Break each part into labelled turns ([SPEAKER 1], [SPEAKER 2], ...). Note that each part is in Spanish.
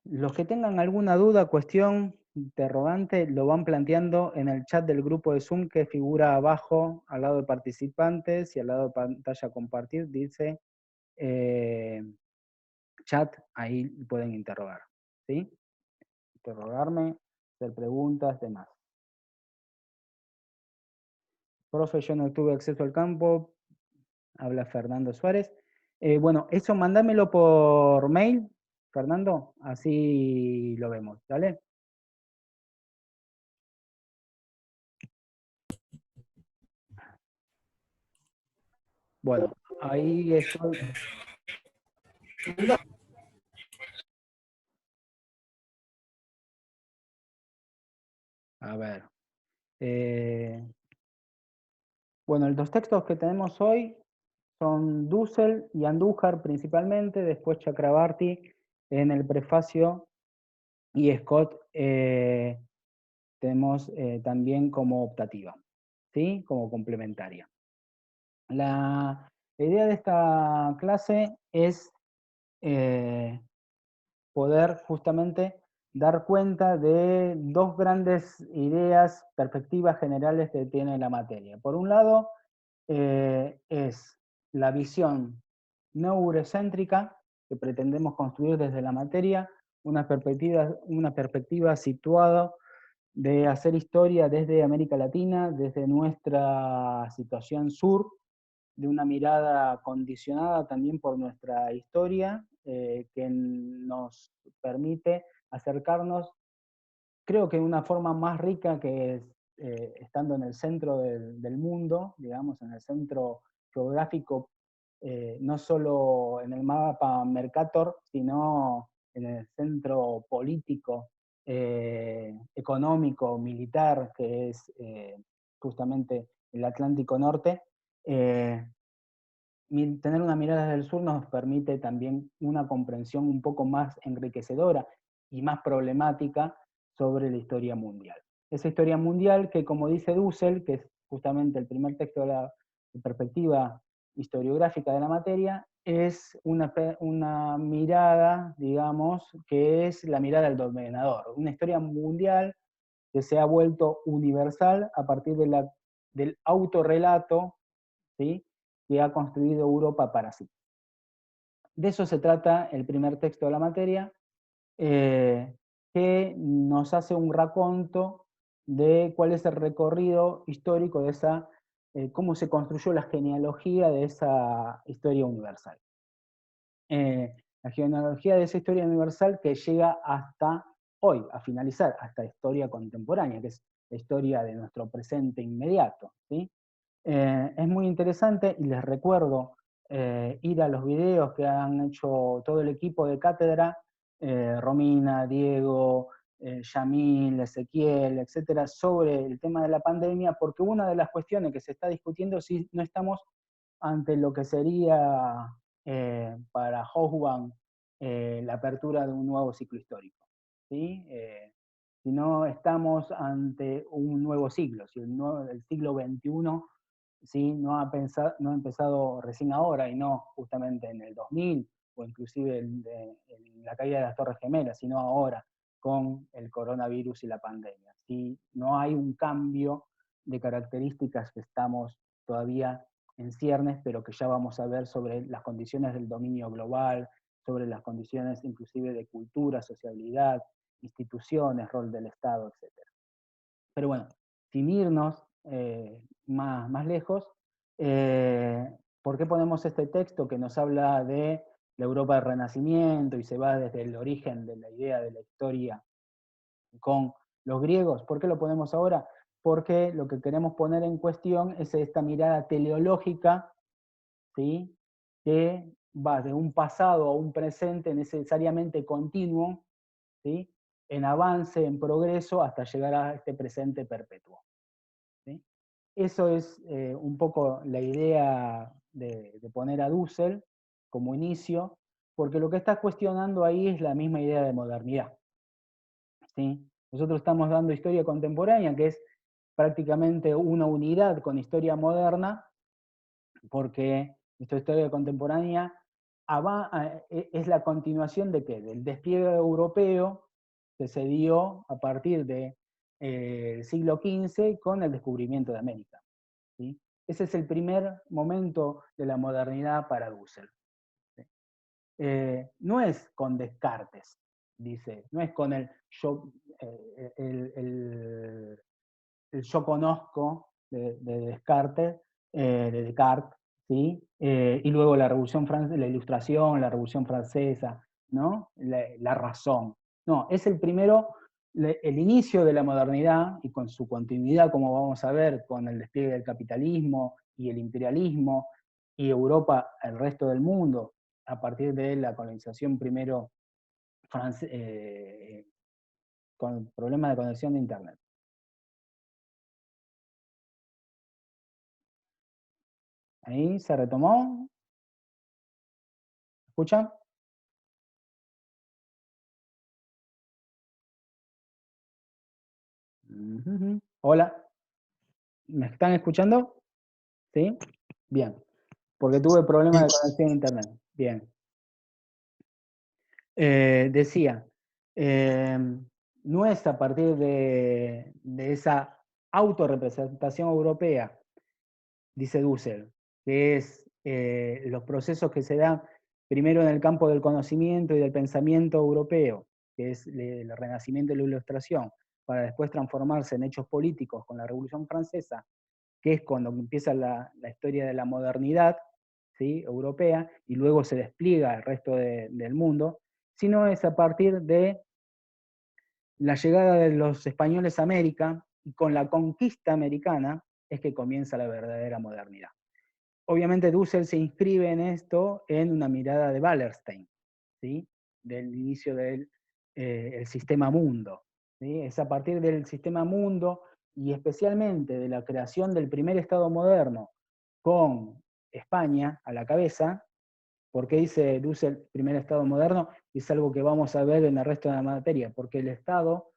[SPEAKER 1] Los que tengan alguna duda, cuestión, interrogante, lo van planteando en el chat del grupo de Zoom que figura abajo, al lado de participantes y al lado de pantalla compartir, dice chat, ahí pueden interrogar, ¿sí? Interrogarme, hacer preguntas, demás. Profe, yo no tuve acceso al campo, habla Fernando Suárez. Bueno, eso mándamelo por mail, Fernando, así lo vemos, ¿vale? Bueno, ahí estoy. A ver. Bueno, los textos que tenemos hoy son Dussel y Andújar principalmente, después Chakrabarty en el prefacio y Scott tenemos también como optativa, ¿sí? Como complementaria. La idea de esta clase es poder justamente dar cuenta de dos grandes ideas, perspectivas generales que tiene la materia. Por un lado, es la visión no eurocéntrica que pretendemos construir desde la materia, una perspectiva situada de hacer historia desde América Latina, desde nuestra situación sur, de una mirada condicionada también por nuestra historia, que nos permite acercarnos, creo que de una forma más rica que es, estando en el centro del mundo, digamos, en el centro geográfico, no solo en el mapa Mercator, sino en el centro político, económico, militar, que es justamente el Atlántico Norte. Tener una mirada desde el sur nos permite también una comprensión un poco más enriquecedora y más problemática sobre la historia mundial. Esa historia mundial que, como dice Dussel, que es justamente el primer texto de la perspectiva historiográfica de la materia, es una mirada, digamos, que es la mirada del dominador, una historia mundial que se ha vuelto universal a partir del autorrelato, ¿sí?, que ha construido Europa para sí. De eso se trata el primer texto de la materia, que nos hace un raconto de cuál es el recorrido histórico de esa, cómo se construyó la genealogía de esa historia universal. La genealogía de esa historia universal que llega hasta hoy, a finalizar, hasta la historia contemporánea, que es la historia de nuestro presente inmediato, ¿sí? Es muy interesante y les recuerdo ir a los videos que han hecho todo el equipo de cátedra, Romina, Diego, Yamil, Ezequiel, etcétera, sobre el tema de la pandemia, porque una de las cuestiones que se está discutiendo es si no estamos ante lo que sería para Hobsbawm la apertura de un nuevo ciclo histórico, ¿sí? Si no estamos ante un nuevo siglo, si el siglo XXI, ¿sí?, no ha empezado recién ahora y no justamente en el 2000 o inclusive en la caída de las Torres Gemelas, sino ahora con el coronavirus y la pandemia. Si no hay un cambio de características que estamos todavía en ciernes, pero que ya vamos a ver sobre las condiciones del dominio global, sobre las condiciones inclusive de cultura, sociabilidad, instituciones, rol del Estado, etc. Pero bueno, sin irnos más lejos, ¿por qué ponemos este texto que nos habla de la Europa del Renacimiento y se va desde el origen de la idea de la historia con los griegos? ¿Por qué lo ponemos ahora? Porque lo que queremos poner en cuestión es esta mirada teleológica, ¿sí?, que va de un pasado a un presente necesariamente continuo, ¿sí?, en avance, en progreso, hasta llegar a este presente perpetuo, ¿sí? Eso es un poco la idea de poner a Dussel como inicio, porque lo que está cuestionando ahí es la misma idea de modernidad, ¿sí? Nosotros estamos dando historia contemporánea, que es prácticamente una unidad con historia moderna, porque nuestra historia contemporánea es la continuación de ¿qué? Del despliegue europeo que se dio a partir del siglo XV con el descubrimiento de América. ¿Sí? Ese es el primer momento de la modernidad para Dussel. ¿Sí? No es con Descartes, dice, no es con el yo conozco de Descartes, de Descartes, ¿sí? Y luego la Revolución Francesa, la Ilustración, la Revolución Francesa, ¿no? La razón. No, es el primero, el inicio de la modernidad y con su continuidad, como vamos a ver, con el despliegue del capitalismo y el imperialismo y Europa, el resto del mundo, a partir de la colonización primero con problemas de conexión de Internet. Ahí se retomó. ¿Escuchan? Hola, ¿me están escuchando? ¿Sí? Bien, porque tuve problemas de conexión a internet. Bien. Decía, eh, no es a partir de esa autorrepresentación europea, dice Dussel, que es los procesos que se dan primero en el campo del conocimiento y del pensamiento europeo, que es el renacimiento y la ilustración, para después transformarse en hechos políticos con la Revolución Francesa, que es cuando empieza la historia de la modernidad, ¿sí? Europea, y luego se despliega al resto del mundo, sino es a partir de la llegada de los españoles a América, y con la conquista americana es que comienza la verdadera modernidad. Obviamente Dussel se inscribe en esto en una mirada de Wallerstein, ¿sí? Del inicio del el sistema mundo. ¿Sí? Es a partir del sistema mundo y especialmente de la creación del primer Estado moderno con España a la cabeza. ¿Por qué dice Dussel primer Estado moderno? Y es algo que vamos a ver en el resto de la materia, porque el Estado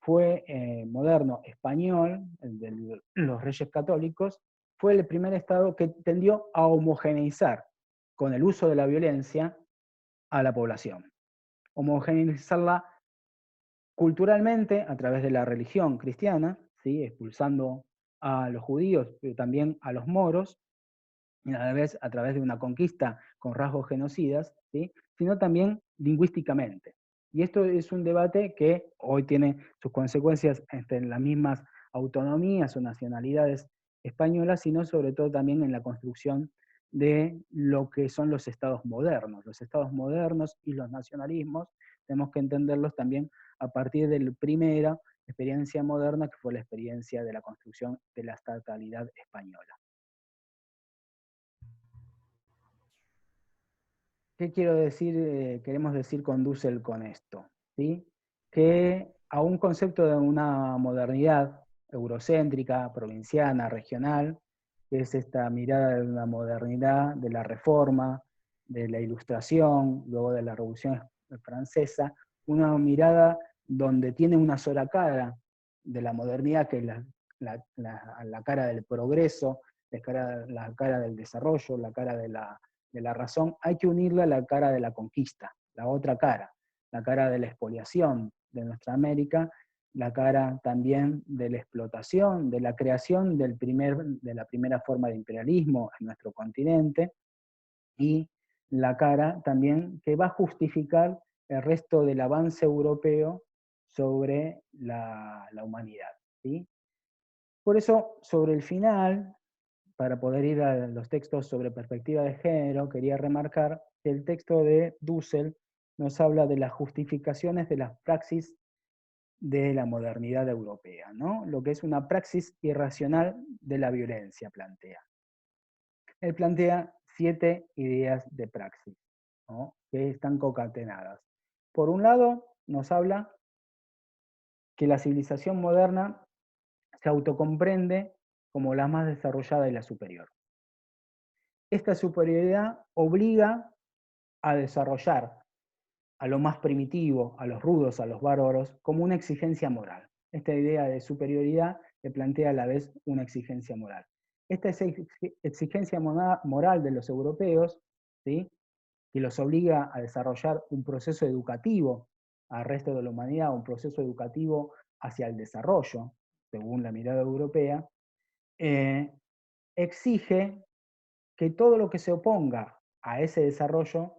[SPEAKER 1] fue moderno español, el de los reyes católicos, fue el primer Estado que tendió a homogeneizar con el uso de la violencia a la población. Homogeneizarla culturalmente a través de la religión cristiana, ¿sí? Expulsando a los judíos, pero también a los moros, y a la vez a través de una conquista con rasgos genocidas, ¿sí? Sino también lingüísticamente. Y esto es un debate que hoy tiene sus consecuencias entre las mismas autonomías o nacionalidades españolas, sino sobre todo también en la construcción de lo que son los estados modernos. Los estados modernos y los nacionalismos tenemos que entenderlos también a partir de la primera experiencia moderna, que fue la experiencia de la construcción de la estatalidad española. ¿Qué quiero decir, queremos decir con Dussel con esto? ¿Sí? Que a un concepto de una modernidad eurocéntrica, provinciana, regional, que es esta mirada de una modernidad, de la reforma, de la ilustración, luego de la Revolución Francesa, una mirada donde tiene una sola cara de la modernidad, que es la cara del progreso, la cara del desarrollo, la cara de la razón, hay que unirla a la cara de la conquista, la otra cara, la cara de la expoliación de nuestra América, la cara también de la explotación, de la creación de la primera forma de imperialismo en nuestro continente, y la cara también que va a justificar el resto del avance europeo sobre la humanidad. ¿Sí? Por eso, sobre el final, para poder ir a los textos sobre perspectiva de género, quería remarcar que el texto de Dussel nos habla de las justificaciones de las praxis de la modernidad europea, ¿no? Lo que es una praxis irracional de la violencia, plantea. Él plantea 7 ideas de praxis, ¿no? Que están concatenadas. Por un lado, nos habla que la civilización moderna se autocomprende como la más desarrollada y la superior. Esta superioridad obliga a desarrollar a lo más primitivo, a los rudos, a los bárbaros, como una exigencia moral. Esta idea de superioridad le plantea a la vez una exigencia moral. Esta exigencia moral de los europeos, ¿sí? que los obliga a desarrollar un proceso educativo al resto de la humanidad, un proceso educativo hacia el desarrollo, según la mirada europea, exige que todo lo que se oponga a ese desarrollo,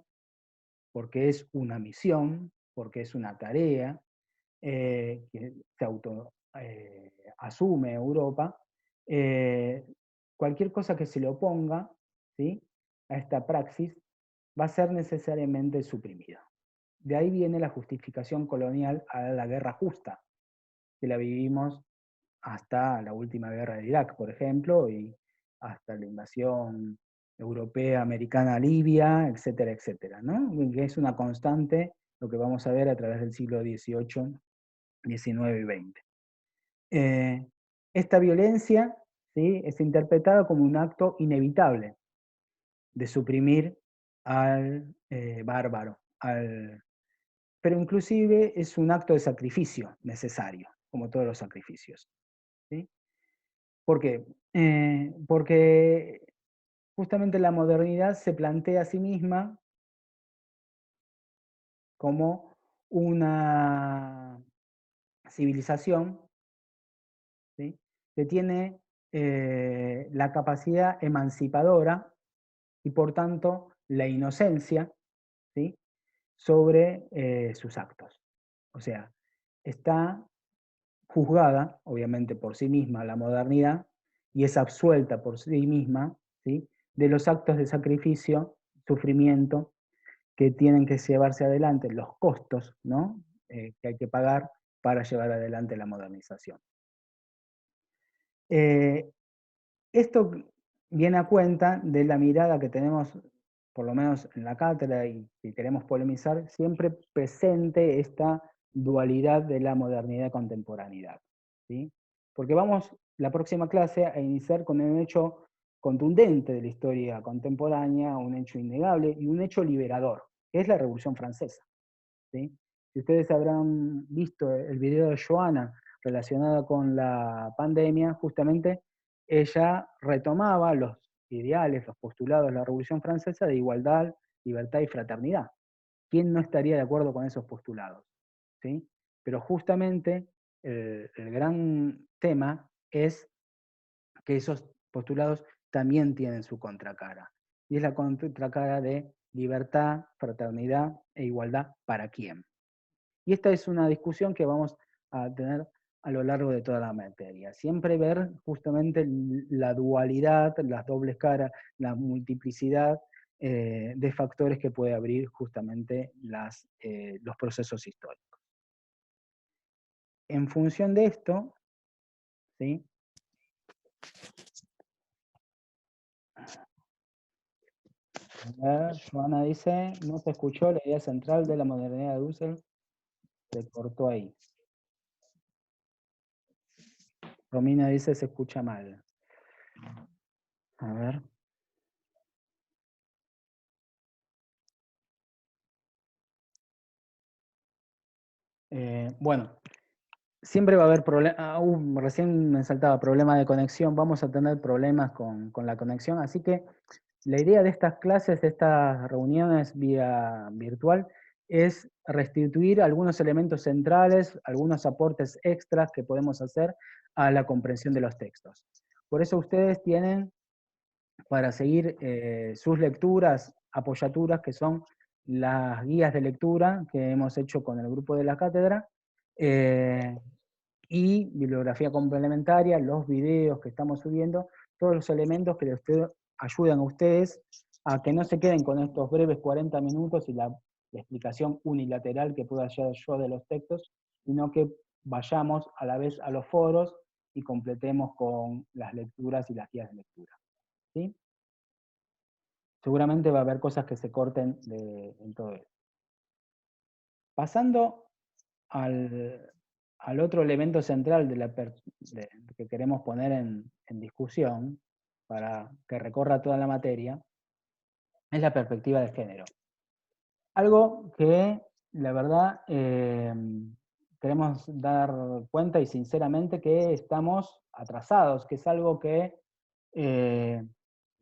[SPEAKER 1] porque es una misión, porque es una tarea que se asume Europa, cualquier cosa que se le oponga, ¿sí?, a esta praxis va a ser necesariamente suprimida. De ahí viene la justificación colonial a la guerra justa, que la vivimos hasta la última guerra de Irak, por ejemplo, y hasta la invasión europea, americana a Libia, etcétera, etcétera, ¿no? Que es una constante lo que vamos a ver a través del siglo XVIII, XIX y XX. Esta violencia, ¿sí?, es interpretada como un acto inevitable de suprimir al bárbaro, pero inclusive es un acto de sacrificio necesario, como todos los sacrificios, ¿sí? ¿Por qué? Porque justamente la modernidad se plantea a sí misma como una civilización, ¿sí?, que tiene la capacidad emancipadora y por tanto la inocencia, ¿sí?, sobre sus actos. O sea, está juzgada, obviamente, por sí misma la modernidad y es absuelta por sí misma, ¿sí?, de los actos de sacrificio, sufrimiento que tienen que llevarse adelante, los costos, ¿no?, que hay que pagar para llevar adelante la modernización. Esto viene a cuenta de la mirada que tenemos, por lo menos en la cátedra, y que queremos polemizar, siempre presente esta dualidad de la modernidad y contemporaneidad, ¿sí? Porque vamos, la próxima clase, a iniciar con un hecho contundente de la historia contemporánea, un hecho innegable y un hecho liberador, que es la Revolución Francesa, ¿sí? Si ustedes habrán visto el video de Joana relacionado con la pandemia, justamente ella retomaba los ideales, los postulados de la Revolución Francesa de igualdad, libertad y fraternidad. ¿Quién no estaría de acuerdo con esos postulados? ¿Sí? Pero justamente el gran tema es que esos postulados también tienen su contracara. Y es la contracara de libertad, fraternidad e igualdad para quién. Y esta es una discusión que vamos a tener a lo largo de toda la materia. Siempre ver justamente la dualidad, las dobles caras, la multiplicidad de factores que puede abrir justamente los procesos históricos. En función de esto, ¿sí?, Joana dice, no se escuchó la idea central de la modernidad de Husserl, se cortó ahí. Romina dice, se escucha mal. A ver. Bueno, siempre va a haber problemas, recién me saltaba problema de conexión, vamos a tener problemas con la conexión, así que la idea de estas clases, de estas reuniones vía virtual, es restituir algunos elementos centrales, algunos aportes extras que podemos hacer a la comprensión de los textos. Por eso ustedes tienen, para seguir sus lecturas, apoyaturas, que son las guías de lectura que hemos hecho con el grupo de la cátedra, y bibliografía complementaria, los videos que estamos subiendo, todos los elementos que ayudan a ustedes a que no se queden con estos breves 40 minutos y la explicación unilateral que pueda hacer yo de los textos, sino que vayamos a la vez a los foros y completemos con las lecturas y las guías de lectura, ¿sí? Seguramente va a haber cosas que se corten en todo esto. Pasando al otro elemento central que queremos poner en discusión, para que recorra toda la materia, es la perspectiva de género. Algo que, la verdad, queremos dar cuenta y sinceramente que estamos atrasados, que es algo que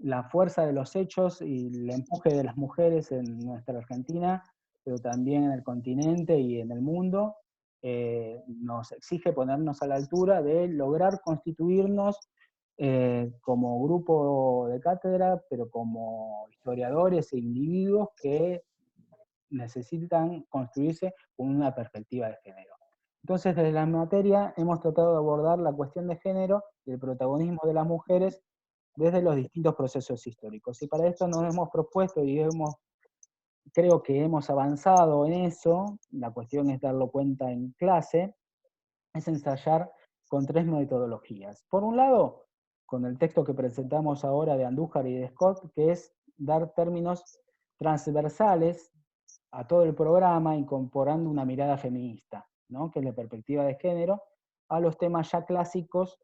[SPEAKER 1] la fuerza de los hechos y el empuje de las mujeres en nuestra Argentina, pero también en el continente y en el mundo, nos exige ponernos a la altura de lograr constituirnos como grupo de cátedra, pero como historiadores e individuos que necesitan construirse con una perspectiva de género. Entonces, desde la materia hemos tratado de abordar la cuestión de género y el protagonismo de las mujeres desde los distintos procesos históricos. Y para esto nos hemos propuesto y creo que hemos avanzado en eso, la cuestión es darlo cuenta en clase, es ensayar con 3 metodologías. Por un lado, con el texto que presentamos ahora de Andújar y de Scott, que es dar términos transversales a todo el programa, incorporando una mirada feminista, ¿no? Que es la perspectiva de género, a los temas ya clásicos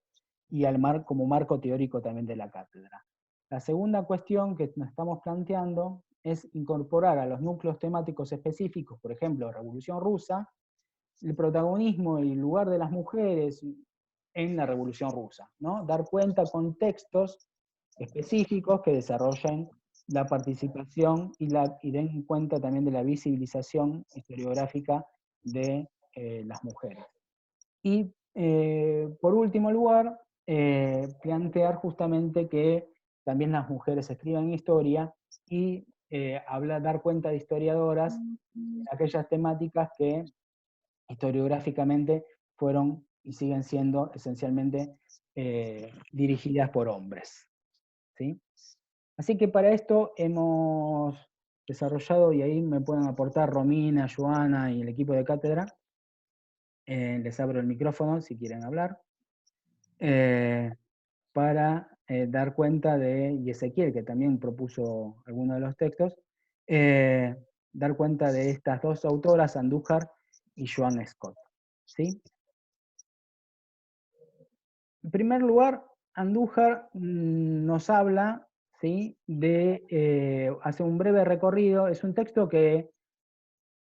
[SPEAKER 1] y como marco teórico también de la cátedra. La segunda cuestión que nos estamos planteando es incorporar a los núcleos temáticos específicos, por ejemplo, Revolución Rusa, el protagonismo y el lugar de las mujeres en la Revolución Rusa, ¿no? Dar cuenta con textos específicos que desarrollen la participación y den cuenta también de la visibilización historiográfica de las mujeres. Y por último lugar, plantear justamente que también las mujeres escriban historia y dar cuenta de historiadoras en aquellas temáticas que historiográficamente fueron y siguen siendo esencialmente dirigidas por hombres. ¿Sí? Así que para esto hemos desarrollado, y ahí me pueden aportar Romina, Joana y el equipo de cátedra, les abro el micrófono si quieren hablar, para dar cuenta de, y Ezequiel, que también propuso algunos de los textos, dar cuenta de estas dos autoras, Andújar y Joan Scott. ¿Sí? En primer lugar, Andújar nos habla, ¿sí?, hace un breve recorrido, es un texto que,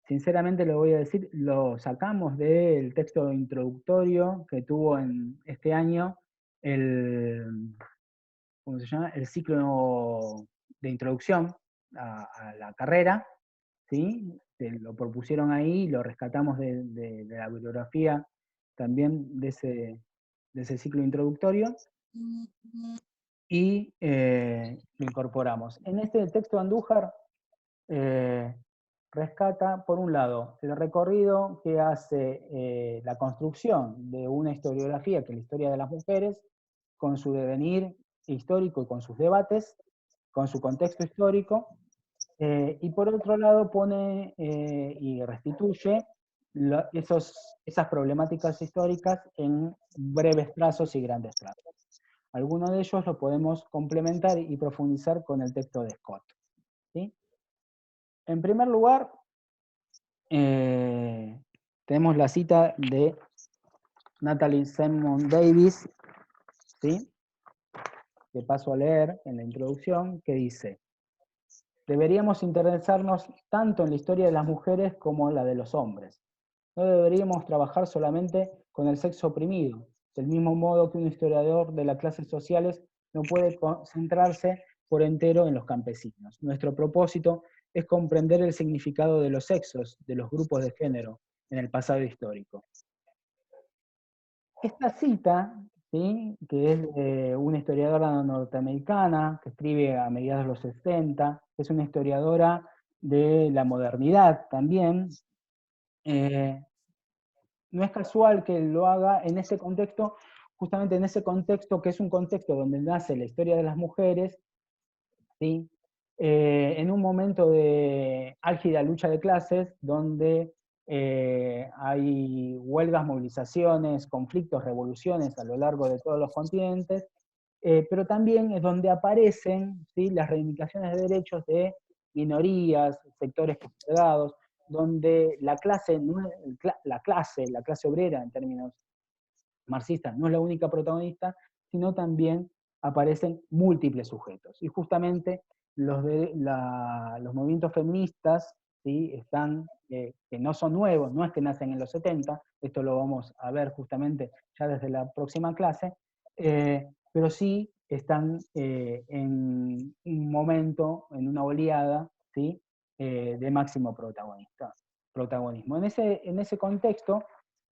[SPEAKER 1] sinceramente lo voy a decir, lo sacamos del texto introductorio que tuvo en este año ¿cómo se llama? El ciclo de introducción a la carrera, ¿sí? Lo propusieron ahí, lo rescatamos de la bibliografía también de ese ciclo introductorio, y lo incorporamos. En este texto de Andújar rescata, por un lado, el recorrido que hace la construcción de una historiografía, que es la historia de las mujeres, con su devenir histórico y con sus debates, con su contexto histórico, y por otro lado pone y restituye esas problemáticas históricas en breves trazos y grandes trazos. Algunos de ellos lo podemos complementar y profundizar con el texto de Scott. ¿Sí? En primer lugar, tenemos la cita de Natalie Simon Davis, ¿sí?, que paso a leer en la introducción, que dice: deberíamos interesarnos tanto en la historia de las mujeres como en la de los hombres. No deberíamos trabajar solamente con el sexo oprimido, del mismo modo que un historiador de las clases sociales no puede concentrarse por entero en los campesinos. Nuestro propósito es comprender el significado de los sexos, de los grupos de género, en el pasado histórico. Esta cita, ¿sí?, que es de una historiadora norteamericana, que escribe a mediados de los 60, que es una historiadora de la modernidad también, no es casual que lo haga en ese contexto, justamente en ese contexto que es un contexto donde nace la historia de las mujeres, ¿sí?, en un momento de álgida lucha de clases, donde hay huelgas, movilizaciones, conflictos, revoluciones a lo largo de todos los continentes, pero también es donde aparecen, ¿sí?, las reivindicaciones de derechos de minorías, sectores postergados, donde la clase, la clase obrera en términos marxistas, no es la única protagonista, sino también aparecen múltiples sujetos. Y justamente los movimientos feministas, ¿sí?, están, que no son nuevos, no es que nacen en los 70, esto lo vamos a ver justamente ya desde la próxima clase, pero sí están en un momento, en una oleada, ¿sí? De máximo protagonismo. En ese contexto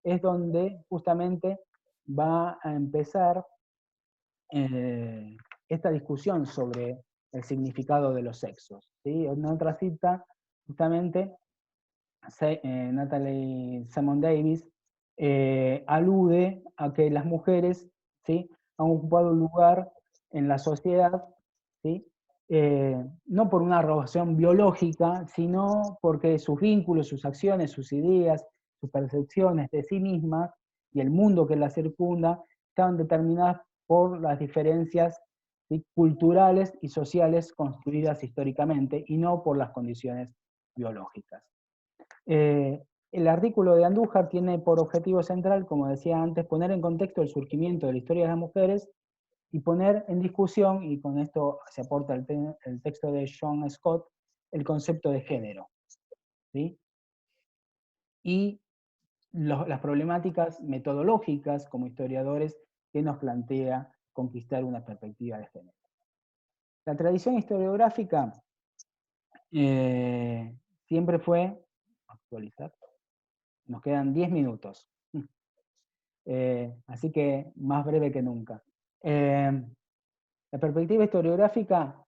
[SPEAKER 1] es donde justamente va a empezar esta discusión sobre el significado de los sexos. ¿Sí? En otra cita, justamente, Natalie Simon Davis alude a que las mujeres, ¿sí?, han ocupado un lugar en la sociedad, ¿sí?, no por una razón biológica, sino porque sus vínculos, sus acciones, sus ideas, sus percepciones de sí mismas y el mundo que las circunda estaban determinadas por las diferencias, ¿sí?, culturales y sociales construidas históricamente y no por las condiciones biológicas. El artículo de Andújar tiene por objetivo central, como decía antes, poner en contexto el surgimiento de la historia de las mujeres y poner en discusión, y con esto se aporta el texto de John Scott, el concepto de género, ¿sí? Y las problemáticas metodológicas como historiadores que nos plantea conquistar una perspectiva de género. La tradición historiográfica siempre fue, actualizar, nos quedan 10 minutos. Así que más breve que nunca. La perspectiva historiográfica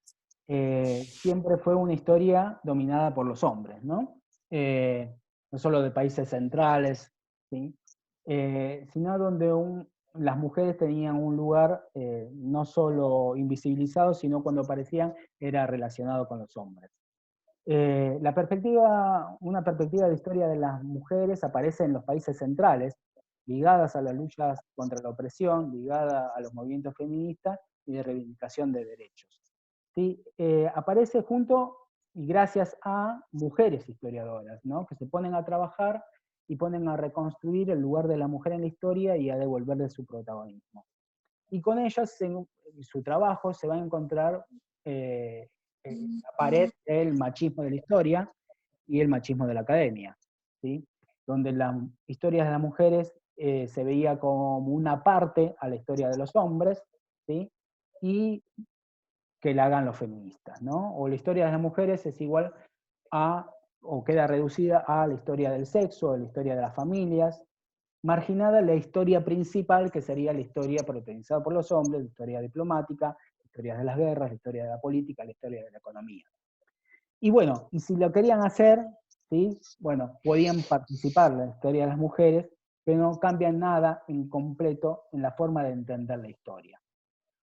[SPEAKER 1] siempre fue una historia dominada por los hombres, ¿no? No solo de países centrales, ¿sí? Sino donde las mujeres tenían un lugar no solo invisibilizado, sino cuando aparecían era relacionado con los hombres. Una perspectiva de historia de las mujeres aparece en los países centrales, ligadas a las luchas contra la opresión, ligada a los movimientos feministas y de reivindicación de derechos. ¿Sí? Aparece junto y gracias a mujeres historiadoras, ¿no?, que se ponen a trabajar y ponen a reconstruir el lugar de la mujer en la historia y a devolverle su protagonismo. Y con ellas, en su trabajo, se va a encontrar la pared del machismo de la historia y el machismo de la academia, ¿sí? Donde las historias de las mujeres se veía como una parte a la historia de los hombres, ¿sí?, y que la hagan los feministas, ¿no? O la historia de las mujeres es igual a, o queda reducida a la historia del sexo, a la historia de las familias, marginada la historia principal, que sería la historia protagonizada por los hombres, la historia diplomática, la historia de las guerras, la historia de la política, la historia de la economía. Y bueno, y si lo querían hacer, ¿sí?, bueno, podían participar en la historia de las mujeres, pero no cambian nada en completo en la forma de entender la historia.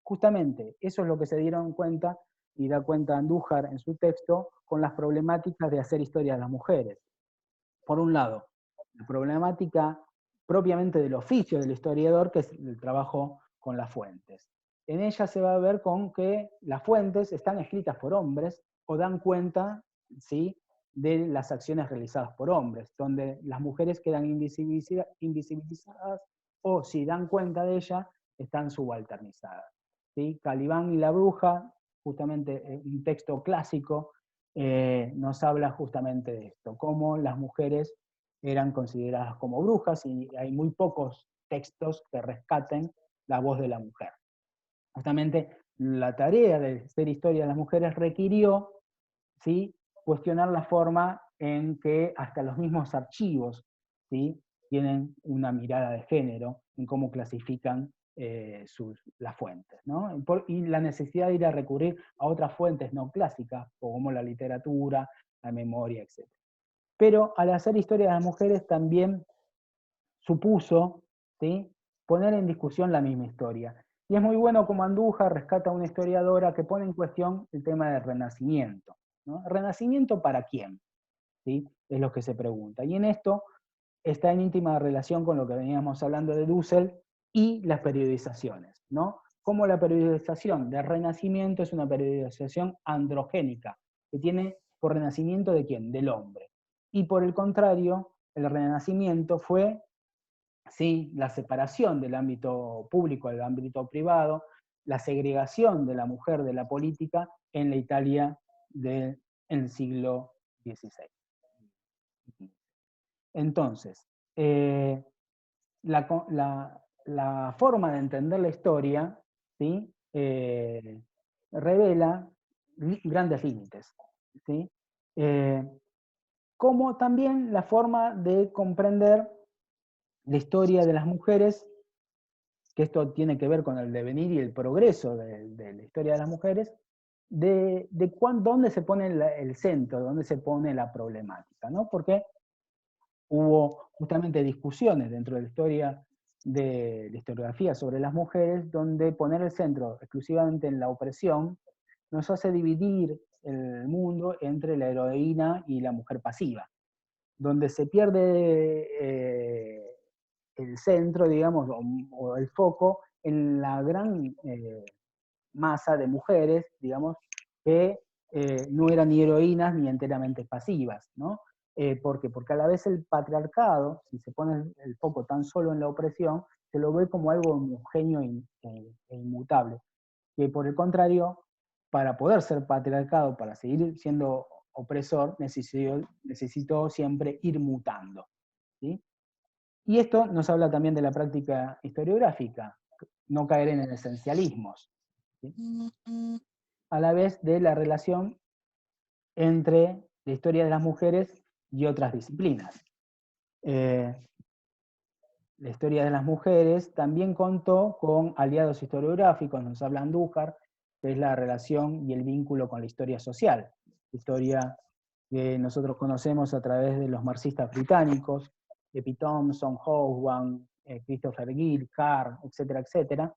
[SPEAKER 1] Justamente, eso es lo que se dieron cuenta, y da cuenta Andújar en su texto, con las problemáticas de hacer historia de las mujeres. Por un lado, la problemática propiamente del oficio del historiador, que es el trabajo con las fuentes. En ella se va a ver con que las fuentes están escritas por hombres o dan cuenta, ¿sí?, de las acciones realizadas por hombres, donde las mujeres quedan invisibilizadas o si dan cuenta de ellas, están subalternizadas. ¿Sí? Calibán y la bruja, justamente un texto clásico, nos habla justamente de esto, cómo las mujeres eran consideradas como brujas y hay muy pocos textos que rescaten la voz de la mujer. Justamente la tarea de hacer historia de las mujeres requirió, ¿sí?, cuestionar la forma en que hasta los mismos archivos, ¿sí?, tienen una mirada de género en cómo clasifican las fuentes, ¿no? Y la necesidad de ir a recurrir a otras fuentes no clásicas, como la literatura, la memoria, etc. Pero al hacer historia de las mujeres también supuso, ¿sí?, poner en discusión la misma historia. Y es muy bueno como Andújar rescata a una historiadora que pone en cuestión el tema del renacimiento, ¿no? ¿Renacimiento para quién? ¿Sí? Es lo que se pregunta. Y en esto está en íntima relación con lo que veníamos hablando de Dussel y las periodizaciones, ¿no? Como la periodización del Renacimiento es una periodización androgénica, que tiene por renacimiento de quién? Del hombre. Y por el contrario, el Renacimiento fue, ¿sí?, la separación del ámbito público del ámbito privado, la segregación de la mujer de la política en la Italia del siglo XVI. Entonces, la forma de entender la historia, ¿sí?, revela grandes límites, ¿sí? Como también la forma de comprender la historia de las mujeres, que esto tiene que ver con el devenir y el progreso de la historia de las mujeres, dónde se pone el centro, dónde se pone la problemática, ¿no? Porque hubo justamente discusiones dentro de la historia de la historiografía sobre las mujeres, donde poner el centro exclusivamente en la opresión nos hace dividir el mundo entre la heroína y la mujer pasiva, donde se pierde el centro, digamos, o el foco en la gran masa de mujeres, digamos, que no eran ni heroínas ni enteramente pasivas, ¿no? ¿Por qué? Porque a la vez el patriarcado, si se pone el foco tan solo en la opresión, se lo ve como algo homogéneo e inmutable, que por el contrario, para poder ser patriarcado, para seguir siendo opresor, necesitó siempre ir mutando, ¿sí? Y esto nos habla también de la práctica historiográfica, no caer en esencialismos, ¿sí? A la vez de la relación entre la historia de las mujeres y otras disciplinas. La historia de las mujeres también contó con aliados historiográficos, nos habla Andújar, que es la relación y el vínculo con la historia social, historia que nosotros conocemos a través de los marxistas británicos, Epi Thompson, Hobsbawm, Christopher Gill, Carr, etcétera, etcétera.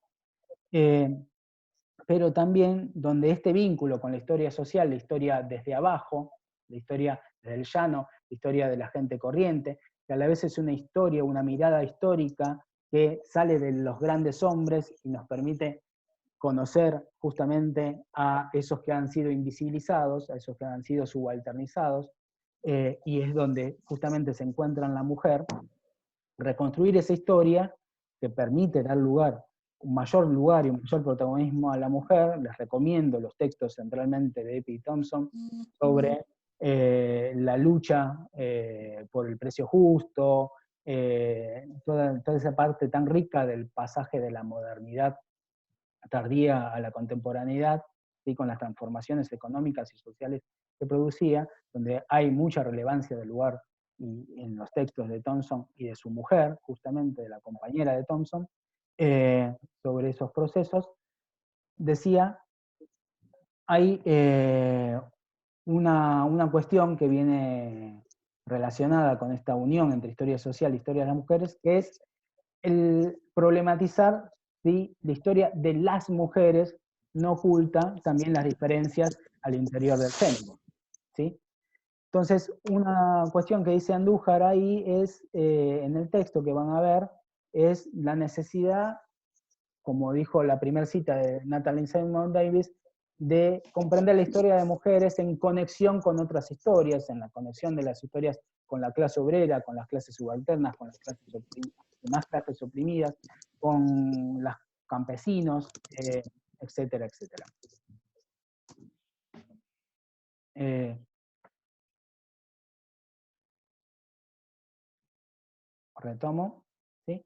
[SPEAKER 1] Pero también donde este vínculo con la historia social, la historia desde abajo, la historia desde el llano, la historia de la gente corriente, que a la vez es una historia, una mirada histórica que sale de los grandes hombres y nos permite conocer justamente a esos que han sido invisibilizados, a esos que han sido subalternizados, y es donde justamente se encuentra en la mujer, reconstruir esa historia que permite dar un mayor lugar y un mayor protagonismo a la mujer. Les recomiendo los textos centralmente de Epi Thompson sobre la lucha por el precio justo, toda esa parte tan rica del pasaje de la modernidad tardía a la contemporaneidad, ¿sí? Con las transformaciones económicas y sociales que producía, donde hay mucha relevancia del lugar y en los textos de Thompson y de su mujer, justamente de la compañera de Thompson, sobre esos procesos, decía, hay una cuestión que viene relacionada con esta unión entre historia social y historia de las mujeres, que es el problematizar si la historia de las mujeres no oculta también las diferencias al interior del género, ¿sí? Entonces, una cuestión que dice Andújar ahí es, en el texto que van a ver, es la necesidad, como dijo la primera cita de Natalie Simon Davis, de comprender la historia de mujeres en conexión con otras historias, en la conexión de las historias con la clase obrera, con las clases subalternas, con las demás clases oprimidas, con los campesinos, etcétera, etcétera. Retomo, ¿sí?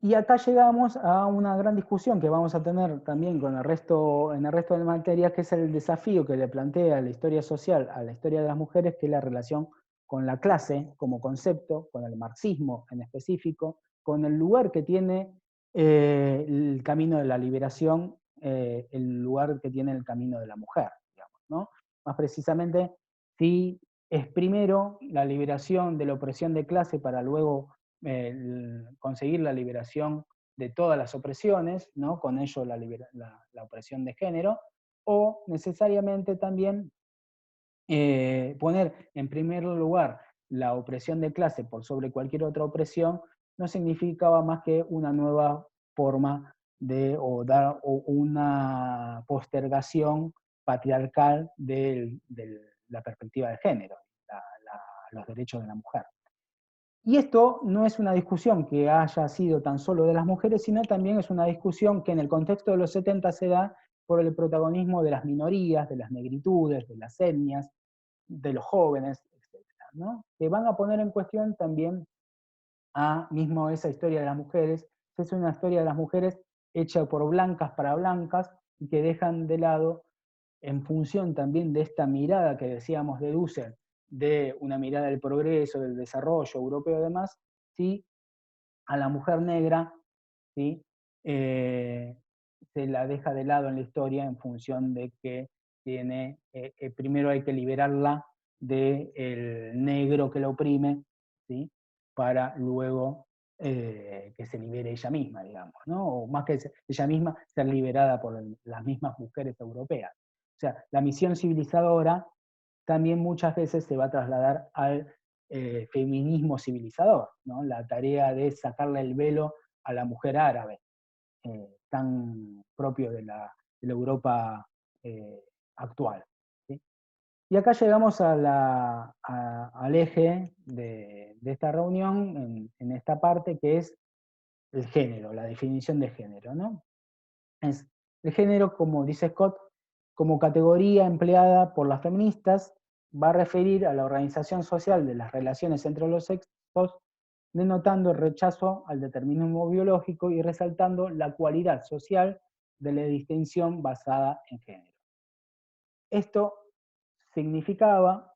[SPEAKER 1] Y acá llegamos a una gran discusión que vamos a tener también con en el resto de materias, que es el desafío que le plantea la historia social a la historia de las mujeres, que es la relación con la clase como concepto, con el marxismo en específico, con el lugar que tiene el camino de la liberación, el lugar que tiene el camino de la mujer, digamos, ¿no? Más precisamente, si es primero la liberación de la opresión de clase para luego conseguir la liberación de todas las opresiones, ¿no? Con ello la opresión de género, o necesariamente también poner en primer lugar la opresión de clase por sobre cualquier otra opresión, no significaba más que una nueva forma o una postergación patriarcal de la perspectiva de género, los derechos de la mujer. Y esto no es una discusión que haya sido tan solo de las mujeres, sino también es una discusión que en el contexto de los 70 se da por el protagonismo de las minorías, de las negritudes, de las etnias, de los jóvenes, etcétera, ¿no? Que van a poner en cuestión también a mismo esa historia de las mujeres. Es una historia de las mujeres hecha por blancas para blancas, y que dejan de lado, en función también de esta mirada que decíamos de Dussel, de una mirada del progreso, del desarrollo europeo y demás, ¿sí? A la mujer negra, ¿sí? Se la deja de lado en la historia en función de que tiene, primero hay que liberarla del negro que la oprime, ¿sí? Para luego que se libere ella misma, digamos, ¿no? O más que ella misma, ser liberada por las mismas mujeres europeas. O sea, la misión civilizadora también muchas veces se va a trasladar al feminismo civilizador, ¿no? La tarea de sacarle el velo a la mujer árabe, tan propio de la Europa actual. ¿Sí? Y acá llegamos al eje de esta reunión, en esta parte, que es el género, la definición de género, ¿no? Es el género, como dice Scott, como categoría empleada por las feministas, va a referir a la organización social de las relaciones entre los sexos, denotando el rechazo al determinismo biológico y resaltando la cualidad social de la distinción basada en género. Esto significaba